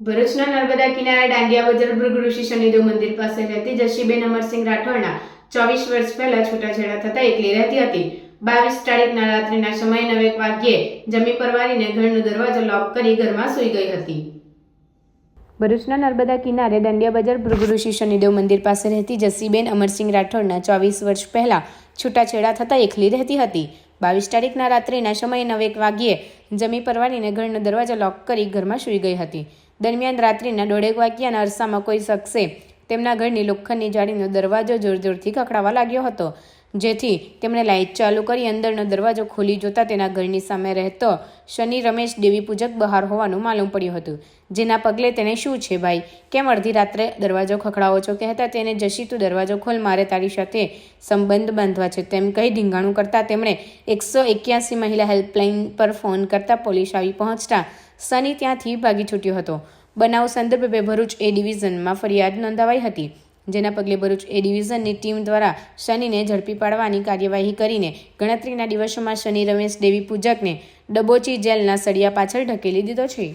ભરૂચના નર્મદા કિનારે દાંડિયા બજાર ભૃગુ શનિદેવ મંદિર પાસે રહેતી જશીબેન અમરસિંહ રાઠોડના 24 વર્ષ પહેલા છૂટાછેડા થતા એકલી રહેતી હતી। 22 તારીખના રાત્રિના સમયે 9 વાગ્યે જમી પરવારીને ઘરનો દરવાજો લોક કરી ઘરમાં સૂઈ ગઈ હતી। ભરૂચના નર્મદા કિનારે દાંડિયા બજાર ભૃગુ શનિદેવ મંદિર પાસે રહેતી જશીબેન અમરસિંહ રાઠોડના 24 વર્ષ પહેલા છૂટાછેડા થતા એકલી રહેતી હતી। 22 તારીખના રાત્રિના સમયે 9 વાગ્યે જમી પરવારીને ઘરનો દરવાજો લોક કરી ઘરમાં સૂઈ ગઈ હતી। દરમિયાન રાત્રિના 1:30 વાગ્યાના અરસામાં કોઈ શખ્સે તેમના ઘરની લોખંડની જાળીનો દરવાજો જોરજોરથી ખખડાવવા લાગ્યો હતો, જેથી તેમણે લાઇટ ચાલુ કરી અંદરનો દરવાજો ખોલી જોતા તેના ઘરની સામે રહેતો શનિ રમેશ દેવી પૂજક બહાર હોવાનું માલુમ પડ્યું હતું। જેના પગલે તેને શું છે ભાઈ, કેમ અડધી રાત્રે દરવાજો ખખડાવો છો કહેતા તેને જશી તું દરવાજો ખોલ, મારે તારી સાથે સંબંધ બાંધવા છે તેમ કહી ધીંગાણું કરતા તેમણે 181 મહિલા હેલ્પલાઇન પર ફોન કરતા પોલીસ આવી પહોંચતા શનિ ત્યાંથી ભાગી છૂટ્યો હતો। બનાવ સંદર્ભે ભરૂચ એ ડિવિઝનમાં ફરિયાદ નોંધાવાઈ હતી, જેના પગલે ભરૂચ એ ડિવિઝનની ટીમ દ્વારા શનિને ઝડપી પાડવાની કાર્યવાહી કરીને ગણતરીના દિવસોમાં શનિ રમેશ દેવી પૂજકને ડબોચી જેલના સળિયા પાછળ ઢકેલી દીધો છે।